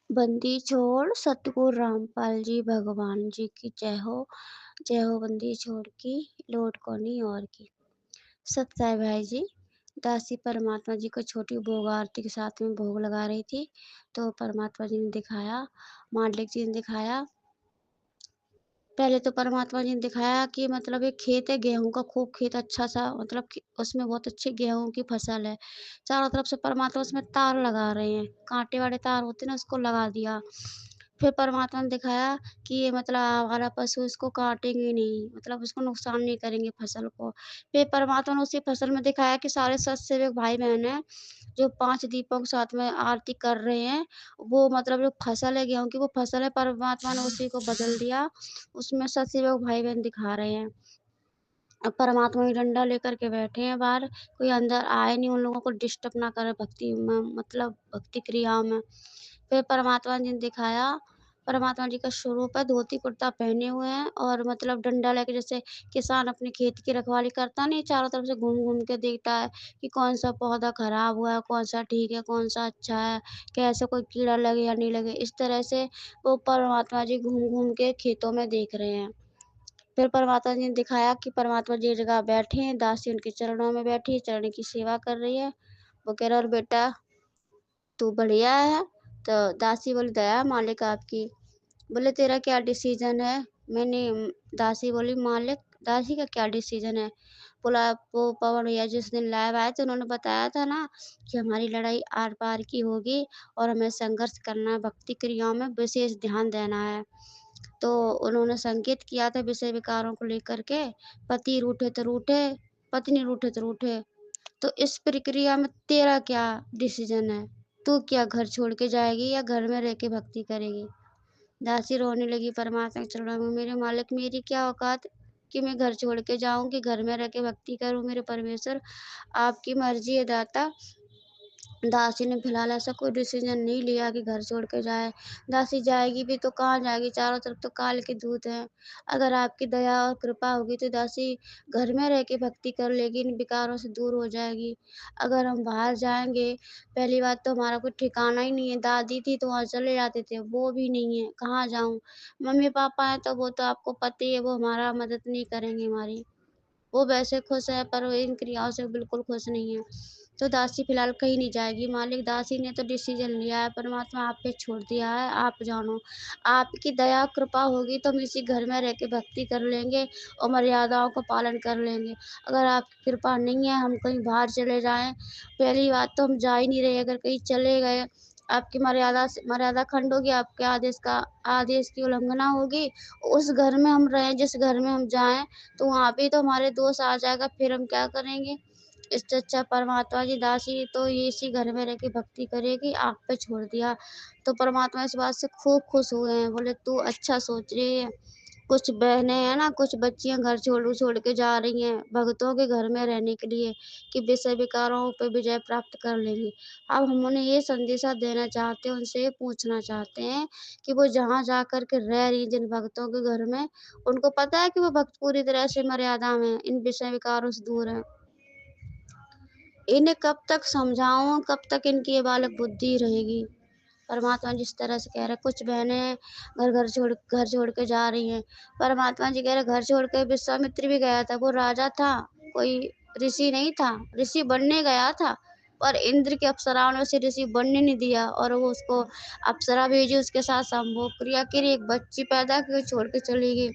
बंदी छोड़ सतगुरु रामपाल जी भगवान जी की जय हो बंदी छोड़ की लोट कोनी और की। सत्य है भाई जी। दासी परमात्मा जी को छोटी भोग आरती के साथ में भोग लगा रही थी, तो परमात्मा जी ने दिखाया, मालिक जी ने दिखाया। पहले तो परमात्मा जी ने दिखाया कि मतलब एक खेत है गेहूँ का, खूब खेत अच्छा-सा, मतलब कि उसमें बहुत अच्छी गेहूँ की फसल है। चारों तरफ से परमात्मा उसमें तार लगा रहे हैं, काँटे वाले तार होते हैं ना, उसको लगा दिया। फिर परमात्मा ने दिखाया कि ये मतलब आवारा पशु इसको काटेंगे नहीं, मतलब उसको नुकसान नहीं करेंगे फसल को। फिर परमात्मा ने उसी फसल में दिखाया कि सारे सतसेवक भाई-बहन हैं, जो 5 दीपों के साथ में आरती कर रहे हैं, वो मतलब जो फसल है गेहूँ की, वो फसल है, परमात्मा ने उसी को बदल दिया। उसमें सतसेवक भाई-बहन दिखा रहे हैं। अब परमात्मा भी डंडा लेकर के बैठे हैं बाहर, कोई अंदर आए नहीं, उन लोगों को डिस्टर्ब ना करे भक्ति में, मतलब भक्ति क्रियाओं में। फिर परमात्मा जी ने दिखाया, परमात्मा जी का स्वरूप है, धोती कुर्ता पहने हुए हैं और मतलब डंडा लेके, जैसे किसान अपने खेत की रखवाली करता नहीं, चारों तरफ से घूम-घूम के देखता है कि कौन-सा पौधा खराब हुआ है, कौन-सा ठीक है, कौन-सा अच्छा है, कैसे कोई कीड़ा लगे या नहीं लगे। इस तरह से वो परमात्मा जी घूम-घूम के खेतों में देख रहे हैं। फिर परमात्मा जी ने दिखाया कि परमात्मा जी एक जगह बैठे हैं, दासी उनके चरणों में बैठी है, चरण की सेवा कर रही है। वो कह रहा, और बेटा तू बढ़िया है? तो दासी बोली, दया मालिक आपकी। बोले, तेरा क्या डिसीजन है? मैंने दासी बोली, मालिक दासी का क्या डिसीजन है? बोला, वो पवन भैया जिस दिन लाइव आए थे, उन्होंने बताया था ना कि हमारी लड़ाई आर पार की होगी और हमें संघर्ष करना है, भक्ति क्रियाओं में विशेष ध्यान देना है। तो उन्होंने संकेत किया था विषय विकारों को लेकर के, पति रूठे तो रूठे, पत्नी रूठे तो रूठे। तो इस प्रक्रिया में तेरा क्या डिसीजन है? तू क्या घर छोड़ के जाएगी या घर में रह के भक्ति करेगी? दासी रोने लगी परमात्मा के चरणों में, मेरे मालिक मेरी क्या औकात कि मैं घर छोड़ के जाऊं, कि घर में रह के भक्ति करूं, मेरे परमेश्वर आपकी मर्जी है दाता। दासी ने फिलहाल ऐसा कोई डिसीजन नहीं लिया कि घर छोड़ के जाए। दासी जाएगी भी तो कहाँ जाएगी, चारों तरफ तो काल के दूत हैं। अगर आपकी दया और कृपा होगी तो दासी घर में रह के भक्ति कर लेगी, इन विकारों से दूर हो जाएगी। अगर हम बाहर जाएँगे, पहली बात तो हमारा कोई ठिकाना ही नहीं है। दादी थी तो वहाँ चले जाते थे, वो भी नहीं है, कहाँ जाऊँ? मम्मी-पापा हैं तो वो तो आपको पता ही है, वो हमारा मदद नहीं करेंगे हमारी। वो वैसे खुश है पर वो इन क्रियाओं से बिल्कुल खुश नहीं है। तो दासी फिलहाल कहीं नहीं जाएगी। मालिक दासी ने तो डिसीजन लिया है, परमात्मा आप पे छोड़ दिया है, आप जानो। आपकी दया कृपा होगी तो हम इसी घर में रह के भक्ति कर लेंगे और मर्यादाओं का पालन कर लेंगे। अगर आपकी कृपा नहीं है, हम कहीं बाहर चले जाएँ, पहली बात तो हम जा ही नहीं रहे, अगर कहीं चले गए, आपकी मर्यादा खंड होगी, आपके आदेश की उल्लंघना होगी, उस घर में हम रहें, जिस घर में हम जाएँ, तो वहाँ पे तो हमारे दोष आ जाएगा, फिर हम क्या करेंगे? इससे अच्छा परमात्मा जी दासी तो ये इसी घर में रह के भक्ति करेगी, आप पे छोड़ दिया। तो परमात्मा इस बात से खूब खुश हुए हैं, बोले तू अच्छा सोच रही है। कुछ बहनें हैं ना, कुछ बच्चियाँ घर छोड़ के जा रही हैं भगतों के घर में रहने के लिए कि विषय विकारों पे विजय प्राप्त कर लेंगी। अब हम उन्हें ये संदेशा देना चाहते हैं, उनसे ये पूछना चाहते हैं कि वो जहाँ जा कर के रह रही हैं जिन भक्तों के घर में, उनको पता है कि वो भक्त पूरी तरह से मर्यादा में हैं, इन विषय विकारों से दूर हैं। इन्हें कब तक समझाऊँ, कब तक इनकी ये बालक बुद्धि रहेगी? परमात्मा जिस तरह से कह रहे हैं, कुछ बहनें घर छोड़ के जा रही हैं। परमात्मा जी कह रहे घर छोड़ के विश्वामित्र भी गया था, वो राजा था, कोई ऋषि नहीं था, ऋषि बनने गया था, पर इंद्र की अप्सराओं ने उसे ऋषि बनने नहीं दिया और वो उसको अप्सरा भेजी, उसके साथ संभोग क्रिया की, एक बच्ची पैदा की, छोड़ के चली गई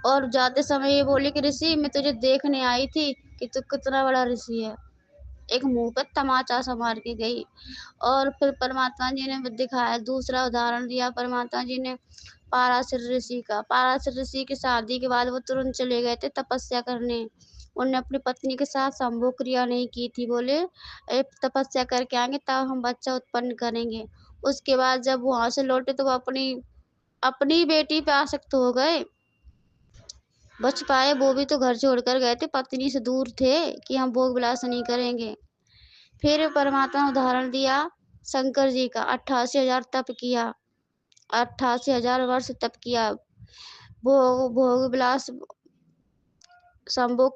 और जाते समय ये बोली कि ऋषि मैं तुझे देखने आई थी कि तू कितना बड़ा ऋषि है। एक मुँह पे तमाचा सा मार के गई। और फिर परमात्मा जी ने दिखाया, दूसरा उदाहरण दिया परमात्मा जी ने पाराशर ऋषि का। पाराशर ऋषि की शादी के बाद वो तुरंत चले गए थे तपस्या करने। उन्होंने अपनी पत्नी के साथ संभोग क्रिया नहीं की थी, बोले तपस्या करके आएँगे तब हम बच्चा उत्पन्न करेंगे। उसके बाद जब वहाँ से लौटे तो वो अपनी अपनी बेटी पे आसक्त हो गए। बच पाए, वो भी तो घर छोड़कर गए थे, पत्नी से दूर थे कि हम भोग विलास नहीं करेंगे। फिर परमात्मा ने उदाहरण दिया शंकर जी का, 88,000 तप किया, 88,000 वर्ष तप किया, भोग भोग विलास संभोग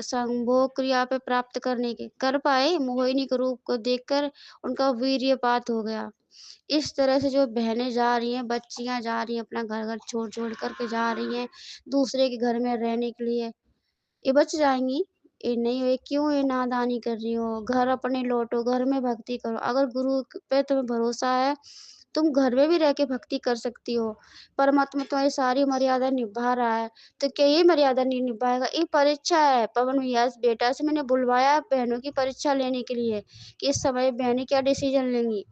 संभोग क्रिया पे प्राप्त करने के कर पाए, मोहिनी के रूप को देखकर उनका वीर्यपात हो गया। इस तरह से जो बहनें जा रही हैं, बच्चियाँ जा रही हैं, अपना घर-घर छोड़-छोड़ कर के जा रही हैं, दूसरे के घर में रहने के लिए, ये बच जाएँगी? ये नहीं, ये क्यों ये नादानी कर रही हो? घर अपने लौटो, घर में भक्ति करो। अगर गुरु पे तुम्हें भरोसा है, तुम घर में भी रह के भक्ति कर सकती हो। परमात्मा तुम्हारी सारी मर्यादा निभा रहा है, तो क्या ये मर्यादा नहीं निभाएगा? ये परीक्षा है। पवन भैया बेटा से मैंने बुलवाया बहनों की परीक्षा लेने के लिए कि इस समय बहनें क्या डिसीज़न लेंगी।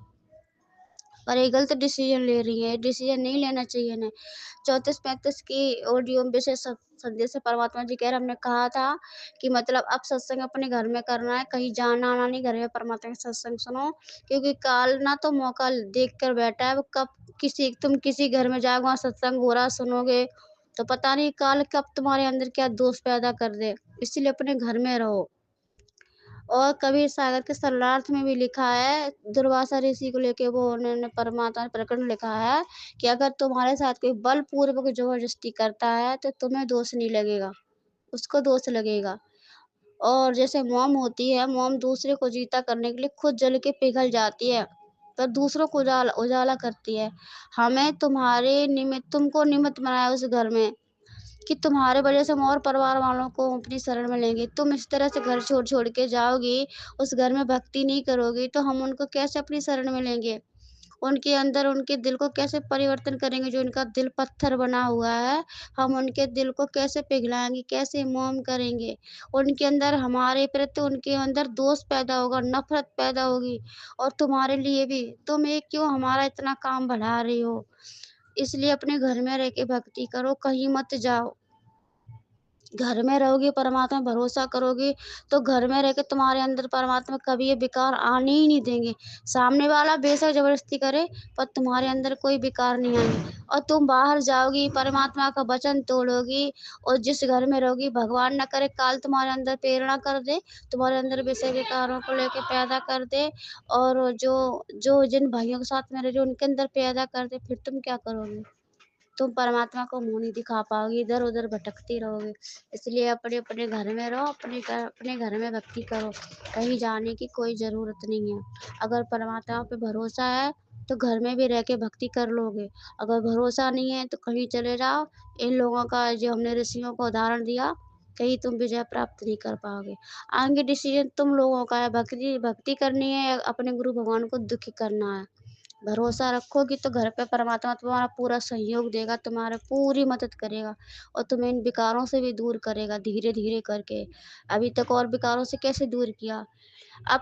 पर ये गलत डिसीजन ले रही है, डिसीजन नहीं लेना चाहिए इन्हें। 34-35 की ऑडियो में विशेष संदेश है परमात्मा जी कह रहे, हमने कहा था कि मतलब अब सत्संग अपने घर में करना है, कहीं जाना-आना नहीं, घर में परमात्मा का सत्संग सुनो, क्योंकि काल ना तो मौका देख कर बैठा है, वो कब तुम किसी घर में जाओगे, वहाँ सत्संग हो रहा सुनोगे, तो पता नहीं काल कब तुम्हारे अंदर क्या दोष पैदा कर दे। इसीलिए अपने घर में रहो। और कबीर सागर के सरलार्थ में भी लिखा है, दुर्वासा ऋषि को लेके वो उन्होंने परमात्मा ने प्रकरण लिखा है कि अगर तुम्हारे साथ कोई बलपूर्वक ज़बरदस्ती करता है तो तुम्हें दोष नहीं लगेगा, उसको दोष लगेगा। और जैसे मोम होती है, मोम दूसरे को जीता करने के लिए खुद जल के पिघल जाती है, पर दूसरों को उजाला उजाला करती है। हमें तुम्हारे निमित्त तुमको निमित्त बनाया उस घर में कि तुम्हारे वजह से हम और परिवार वालों को अपनी शरण में लेंगे। तुम इस तरह से घर छोड़-छोड़ के जाओगी, उस घर में भक्ति नहीं करोगी, तो हम उनको कैसे अपनी शरण में लेंगे? उनके अंदर उनके दिल को कैसे परिवर्तन करेंगे? जो उनका दिल पत्थर बना हुआ है, हम उनके दिल को कैसे पिघलाएँगे, कैसे मोम करेंगे? उनके अंदर हमारे प्रति उनके अंदर दोष पैदा होगा, नफ़रत पैदा होगी और तुम्हारे लिए भी। तुम ये क्यों हमारा इतना काम बढ़ा रही हो? इसलिए अपने घर में रह के भक्ति करो, कहीं मत जाओ। घर में रहोगे, परमात्मा पे भरोसा करोगे, तो घर में रह के तुम्हारे अंदर परमात्मा कभी ये विकार आने ही नहीं देंगे। सामने वाला बेशक ज़बरदस्ती करे, पर तुम्हारे अंदर कोई विकार नहीं आएँगे। और तुम बाहर जाओगी, परमात्मा का वचन तोड़ोगी और जिस घर में रहोगी, भगवान ना करे काल तुम्हारे अंदर प्रेरणा कर दे, तुम्हारे अंदर विषय विकारों को लेके पैदा कर दे और जो जो जिन भाइयों के साथ में रह रही हो, उनके अंदर पैदा कर दे, फिर तुम क्या करोगी? तुम परमात्मा को मुँह नहीं दिखा पाओगी, इधर-उधर भटकती रहोगे। इसलिए अपने-अपने घर में रहो, अपने घर में भक्ति करो, कहीं जाने की कोई ज़रूरत नहीं है। अगर परमात्मा पे भरोसा है, तो घर में भी रह के भक्ति कर लोगे। अगर भरोसा नहीं है, तो कहीं चले जाओ, इन लोगों का जो हमने ऋषियों का उदाहरण दिया, कहीं तुम विजय प्राप्त नहीं कर पाओगे। आगे डिसीज़न तुम लोगों का है, भक्ति भक्ति करनी है या अपने गुरु भगवान को दुखी करना है। भरोसा रखोगी तो घर पे परमात्मा तुम्हारा पूरा सहयोग देगा, तुम्हारी पूरी मदद करेगा और तुम्हें इन विकारों से भी दूर करेगा धीरे-धीरे करके। अभी तक और विकारों से कैसे दूर किया? अब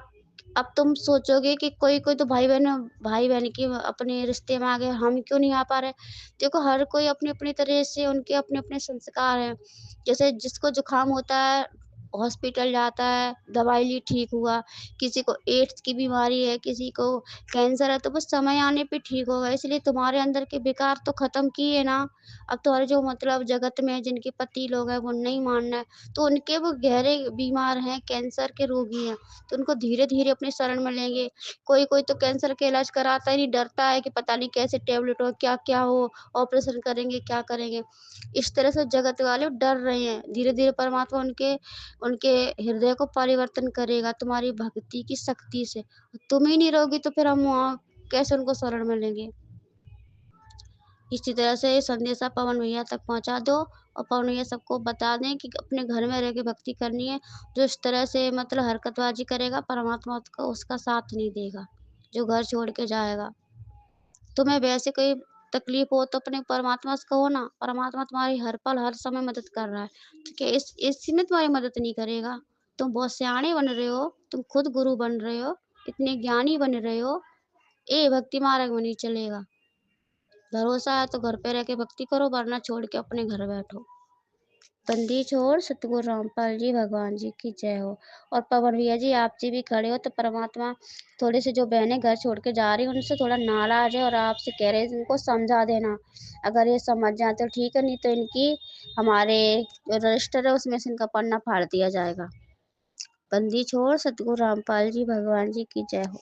अब तुम सोचोगे कि कोई-कोई तो भाई-बहन की अपने रिश्ते में आ गए, हम क्यों नहीं आ पा रहे? देखो हर कोई अपनी-अपनी तरह से उनके अपने-अपने संस्कार हैं। जैसे जिसको जुकाम होता है, हॉस्पिटल जाता है, दवाई ली ठीक हुआ। किसी को एड्स की बीमारी है, किसी को कैंसर है, तो वो समय आने पे ठीक होगा। इसलिए तुम्हारे अंदर के विकार तो ख़त्म किए ना। अब तुम्हारे जो मतलब जगत में जिनके पति लोग हैं, वो नहीं मान रहे, तो उनके वो गहरे बीमार हैं, कैंसर के रोगी हैं, तो उनको धीरे-धीरे अपनी शरण में लेंगे। कोई-कोई तो कैंसर का इलाज कराता ही नहीं, डरता है कि पता नहीं कैसे टैबलेट हो, क्या-क्या हो, ऑपरेशन करेंगे, क्या करेंगे। इस तरह से जगत वाले डर रहे हैं। धीरे-धीरे परमात्मा उनके उनके हृदय को परिवर्तन करेगा तुम्हारी भक्ति की शक्ति से। तुम ही नहीं रहोगी तो फिर हम वहाँ कैसे उनको शरण में लेंगे? इसी तरह से ये संदेशा पवन भैया तक पहुँचा दो और पवन भैया सबको बता दें कि अपने घर में रह के भक्ति करनी है। जो इस तरह से मतलब हरकतबाज़ी करेगा परमात्मा उसका साथ नहीं देगा, जो घर छोड़ के जाएगा। तुम्हें वैसे कोई तकलीफ़ हो तो अपने परमात्मा से कहो ना, परमात्मा तुम्हारी हर पल, हर समय मदद कर रहा है। तो क्या इसी में तुम्हारी मदद नहीं करेगा? तुम बहुत सयाने बन रहे हो, तुम खुद गुरु बन रहे हो, इतने ज्ञानी बन रहे हो, ये भक्ति मार्ग में नहीं चलेगा। भरोसा है तो घर पे रह के भक्ति करो वरना छोड़ के अपने घर बैठो। बंदी छोड़ सतगुरु रामपाल जी भगवान जी की जय हो। और पवन भैया जी आप जी भी खड़े हो तो परमात्मा थोड़े से जो बहनें घर छोड़ के जा रही हैं उनसे थोड़ा नाराज है और आपसे कह रहे हैं इनको समझा देना। अगर ये समझ जाए तो ठीक है, नहीं तो इनकी हमारे जो रजिस्टर है उसमें से इनका पन्ना फाड़ दिया जाएगा। बंदी छोड़ सतगुरु रामपाल जी भगवान जी की जय हो।